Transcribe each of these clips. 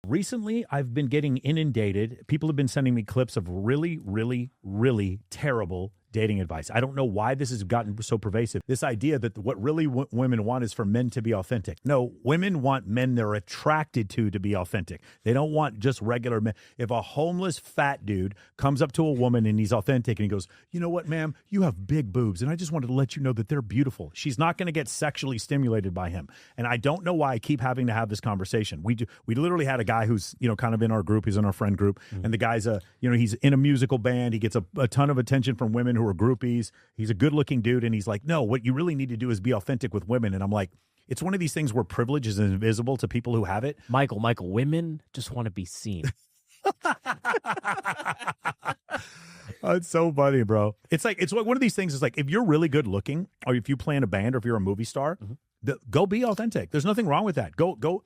Recently, I've been getting inundated. People have been sending me clips of really, really, really terrible dating advice. I don't know why this has gotten so pervasive. This idea that what really women want is for men to be authentic. No, women want men they're attracted to be authentic. They don't want just regular men. If a homeless fat dude comes up to a woman and he's authentic and he goes, you know what, ma'am, you have big boobs and I just wanted to let you know that they're beautiful. She's not going to get sexually stimulated by him. And I don't know why I keep having to have this conversation. We literally had a guy who's, kind of in our group. He's in our friend group. Mm-hmm. And the guy's he's in a musical band. He gets a ton of attention from women who are groupies. He's a good looking dude. And he's like, no, what you really need to do is be authentic with women. And I'm like, it's one of these things where privilege is invisible to people who have it. Michael, women just want to be seen. It's so funny, bro. It's like one of these things is like, if you're really good looking or if you play in a band or if you're a movie star, go be authentic. There's nothing wrong with that. Go,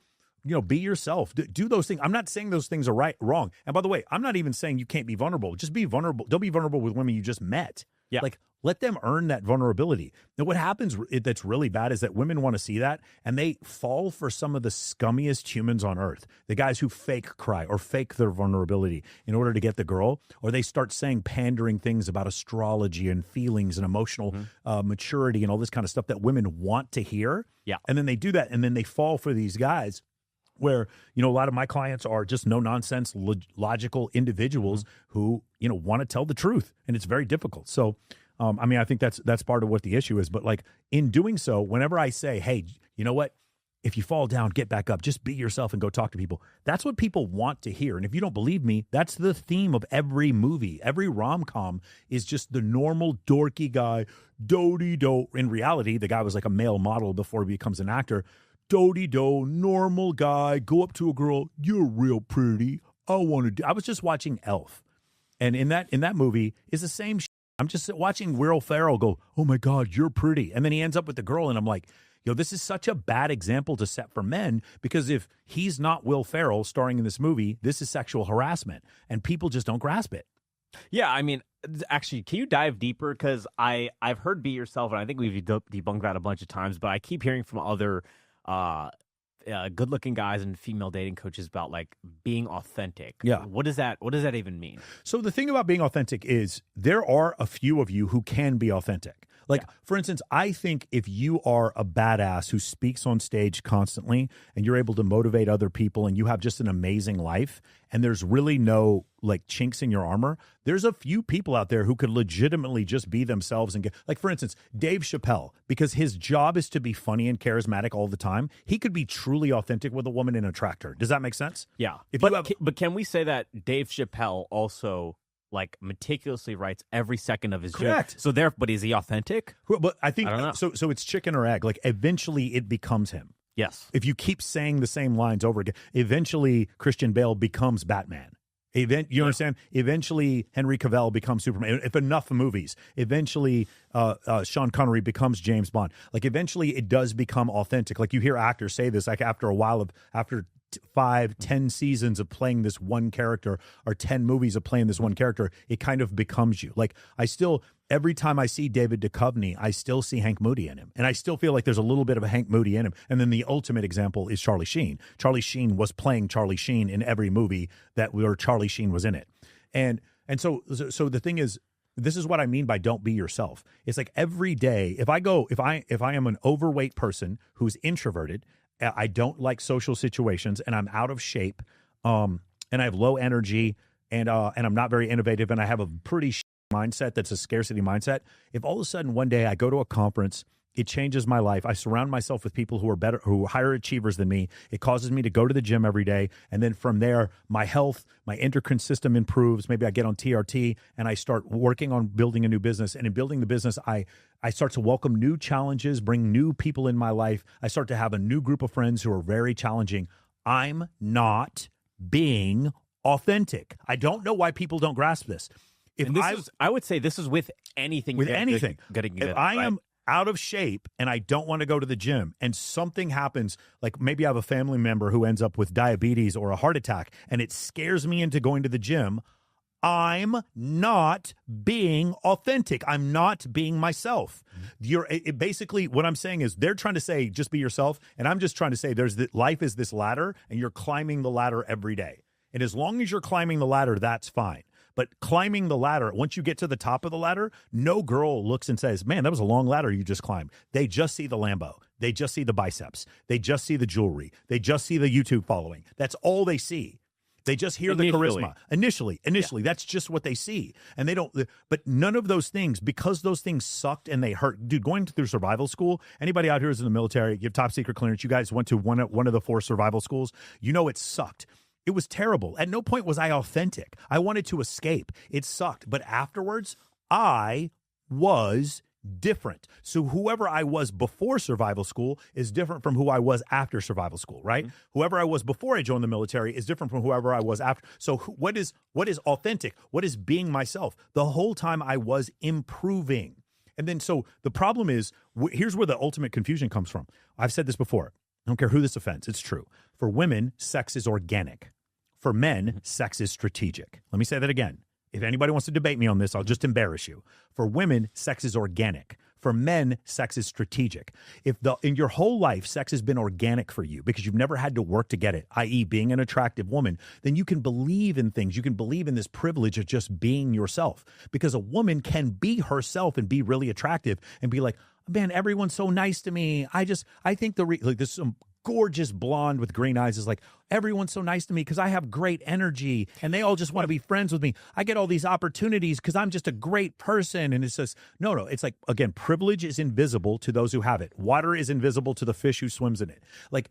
be yourself. Do those things. I'm not saying those things are wrong. And by the way, I'm not even saying you can't be vulnerable. Just be vulnerable. Don't be vulnerable with women you just met. Yeah. Like, let them earn that vulnerability. Now, what happens that's really bad is that women want to see that, and they fall for some of the scummiest humans on earth. The guys who fake cry or fake their vulnerability in order to get the girl, or they start saying pandering things about astrology and feelings and emotional maturity and all this kind of stuff that women want to hear. Yeah. And then they do that, and then they fall for these guys where, a lot of my clients are just no-nonsense, logical individuals who, want to tell the truth, and it's very difficult. So, I think that's part of what the issue is. But, like, in doing so, whenever I say, hey, you know what? If you fall down, get back up. Just be yourself and go talk to people. That's what people want to hear. And if you don't believe me, that's the theme of every movie. Every rom-com is just the normal dorky guy, do-de-do. In reality, the guy was like a male model before he becomes an actor. Do-de-do, normal guy, go up to a girl, you're real pretty. I was just watching Elf. And in that movie is the same shit. I'm just watching Will Ferrell go, oh my God, you're pretty. And then he ends up with the girl, and I'm like, this is such a bad example to set for men, because if he's not Will Ferrell starring in this movie, this is sexual harassment, and people just don't grasp it. Yeah, actually, can you dive deeper? Because I've heard be yourself, and I think we've debunked that a bunch of times, but I keep hearing from other good-looking guys and female dating coaches about, like, being authentic. Yeah. What does that even mean? So the thing about being authentic is there are a few of you who can be authentic. Like, for instance, I think if you are a badass who speaks on stage constantly and you're able to motivate other people and you have just an amazing life and there's really no, like, chinks in your armor, there's a few people out there who could legitimately just be themselves and get, like, for instance, Dave Chappelle, because his job is to be funny and charismatic all the time, he could be truly authentic with a woman and attract her. Does that make sense? Yeah. But can we say that Dave Chappelle also, like, meticulously writes every second of his Correct. joke? But is he authentic? But I think, I don't know. So it's chicken or egg. Like, eventually it becomes him. Yes. If you keep saying the same lines over again, eventually Christian Bale becomes Batman. You understand? Eventually Henry Cavill becomes Superman. If enough movies, eventually Sean Connery becomes James Bond. Like, eventually it does become authentic. Like, you hear actors say this, like, after 5-10 seasons of playing this one character or 10 movies of playing this one character, it kind of becomes you. Like, every time I see David Duchovny, I still see Hank Moody in him. And I still feel like there's a little bit of a Hank Moody in him. And then the ultimate example is Charlie Sheen. Charlie Sheen was playing Charlie Sheen in every movie where Charlie Sheen was in it. And so the thing is, this is what I mean by don't be yourself. It's like every day, if I am an overweight person who's introverted, I don't like social situations, and I'm out of shape, and I have low energy, and I'm not very innovative, and I have a pretty mindset that's a scarcity mindset. If all of a sudden one day I go to a conference, it changes my life. I surround myself with people who are better, who are higher achievers than me. It causes me to go to the gym every day, and then from there, my health, my endocrine system improves. Maybe I get on TRT, and I start working on building a new business. And in building the business, I start to welcome new challenges, bring new people in my life. I start to have a new group of friends who are very challenging. I'm not being authentic. I don't know why people don't grasp this. I would say this is with anything. With anything. If I am out of shape and I don't want to go to the gym and something happens, like maybe I have a family member who ends up with diabetes or a heart attack and it scares me into going to the gym, I'm not being authentic. I'm not being myself. Basically what I'm saying is they're trying to say just be yourself, and I'm just trying to say life is this ladder, and you're climbing the ladder every day. And as long as you're climbing the ladder, that's fine. But climbing the ladder, once you get to the top of the ladder, no girl looks and says, man, that was a long ladder you just climbed. They just see the Lambo. They just see the biceps. They just see the jewelry. They just see the YouTube following. That's all they see. They just hear the charisma. Initially, that's just what they see. And they don't, but none of those things, because those things sucked and they hurt. Dude, going through survival school, anybody out here who's in the military, you have top secret clearance, you guys went to one of the 4 survival schools, you know it sucked. It was terrible. At no point was I authentic. I wanted to escape. It sucked. But afterwards, I was different. So whoever I was before survival school is different from who I was after survival school, right? Mm-hmm. Whoever I was before I joined the military is different from whoever I was after. So what is authentic? What is being myself? The whole time I was improving. And then so the problem is, here's where the ultimate confusion comes from. I've said this before. I don't care who this offends. It's true. For women, sex is organic. For men, sex is strategic. Let me say that again. If anybody wants to debate me on this, I'll just embarrass you. For women, sex is organic. For men, sex is strategic. If in your whole life, sex has been organic for you because you've never had to work to get it, i.e. being an attractive woman, then you can believe in things. You can believe in this privilege of just being yourself, because a woman can be herself and be really attractive and be like, man, everyone's so nice to me. I think there's some gorgeous blonde with green eyes is like, everyone's so nice to me because I have great energy and they all just want to be friends with me. I get all these opportunities because I'm just a great person. And it's just, no. It's like, again, privilege is invisible to those who have it. Water is invisible to the fish who swims in it. Like,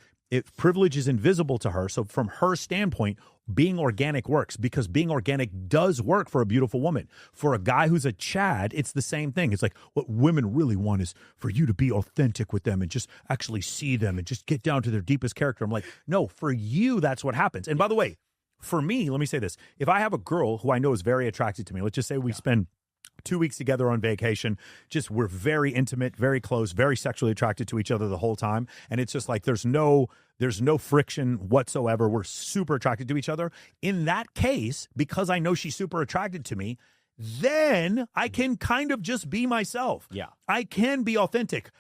privilege is invisible to her. So from her standpoint, being organic works, because being organic does work for a beautiful woman. For a guy who's a Chad, it's the same thing. It's like, what women really want is for you to be authentic with them and just actually see them and just get down to their deepest character. I'm like, no, for you, that's what happens. And by the way, for me, let me say this. If I have a girl who I know is very attracted to me, let's just say we spend 2 weeks together on vacation, just we're very intimate, very close, very sexually attracted to each other the whole time. And it's just like there's no friction whatsoever. We're super attracted to each other. In that case, because I know she's super attracted to me, then I can kind of just be myself. Yeah. I can be authentic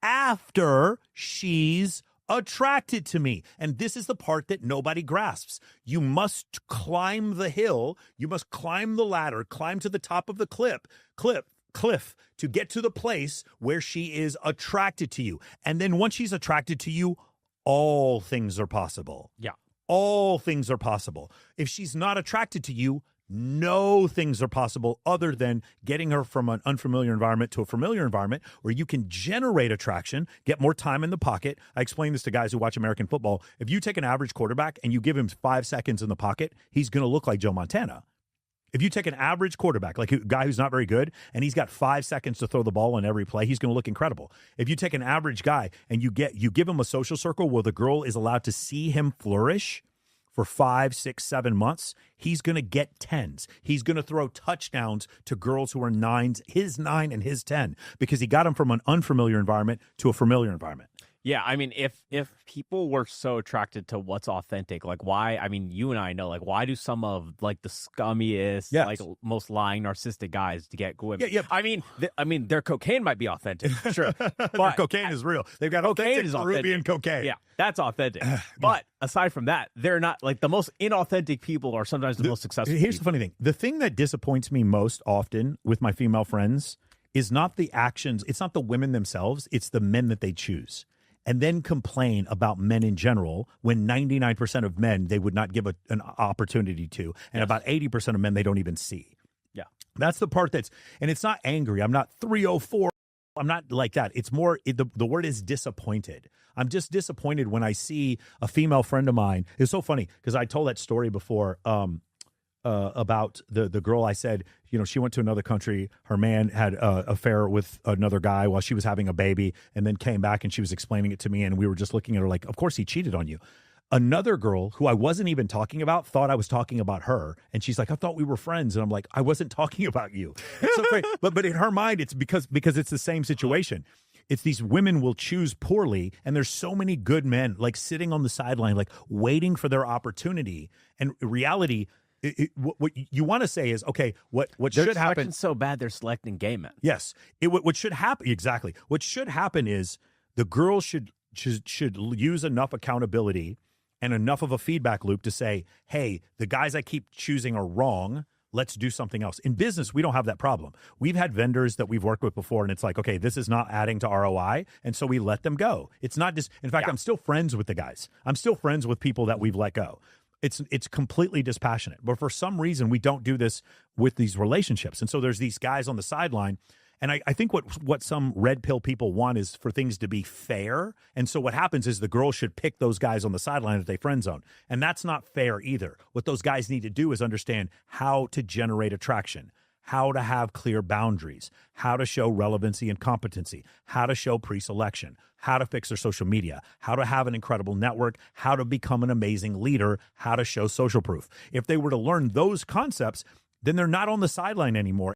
after she's attracted to me. And this is the part that nobody grasps. You must climb the hill. You must climb the ladder, climb to the top of the cliff to get to the place where she is attracted to you. And then once she's attracted to you, all things are possible. Yeah. All things are possible. If she's not attracted to you, no things are possible other than getting her from an unfamiliar environment to a familiar environment where you can generate attraction, get more time in the pocket. I explain this to guys who watch American football. If you take an average quarterback and you give him 5 seconds in the pocket, he's going to look like Joe Montana. If you take an average quarterback, like a guy who's not very good, and he's got 5 seconds to throw the ball on every play, he's going to look incredible. If you take an average guy and you give him a social circle where the girl is allowed to see him flourish for 5, 6, 7 months, he's going to get 10s. He's going to throw touchdowns to girls who are 9s, his 9 and his 10, because he got them from an unfamiliar environment to a familiar environment. Yeah, I mean, if people were so attracted to what's authentic, like why? I mean, you and I know, like, why do some of like the scummiest, like most lying, narcissistic guys to get women? Yeah. I mean, their cocaine might be authentic, sure, but their cocaine is real. They've got authentic Peruvian cocaine. Yeah, that's authentic. But aside from that, they're not like the most inauthentic people are sometimes the most successful. Here's people. The funny thing: the thing that disappoints me most often with my female friends is not the actions. It's not the women themselves. It's the men that they choose. And then complain about men in general when 99% of men they would not give an opportunity to, and about 80% of men they don't even see. Yeah. That's the part and it's not angry. I'm not 304. I'm not like that. It's more, the word is disappointed. I'm just disappointed when I see a female friend of mine. It's so funny because I told that story before about the girl. I said, she went to another country. Her man had an affair with another guy while she was having a baby, and then came back and she was explaining it to me, and we were just looking at her like, of course he cheated on you. Another girl who I wasn't even talking about thought I was talking about her, and she's like, I thought we were friends, and I'm like, I wasn't talking about you. It's so great. But in her mind, it's because it's the same situation. It's these women will choose poorly, and there's so many good men like sitting on the sideline, like waiting for their opportunity. And reality, what you want to say is, okay, what should happen? So bad they're selecting gay men. Yes, what should happen exactly? What should happen is the girls should use enough accountability and enough of a feedback loop to say, hey, the guys I keep choosing are wrong. Let's do something else. In business, we don't have that problem. We've had vendors that we've worked with before, and it's like, okay, this is not adding to ROI, and so we let them go. It's not just, in fact, I'm still friends with the guys. I'm still friends with people that we've let go. It's completely dispassionate. But for some reason, we don't do this with these relationships. And so there's these guys on the sideline. And I think what some red pill people want is for things to be fair. And so what happens is the girls should pick those guys on the sideline that they friend zone. And that's not fair either. What those guys need to do is understand how to generate attraction, how to have clear boundaries, how to show relevancy and competency, how to show pre-selection, how to fix their social media, how to have an incredible network, how to become an amazing leader, how to show social proof. If they were to learn those concepts, then they're not on the sideline anymore.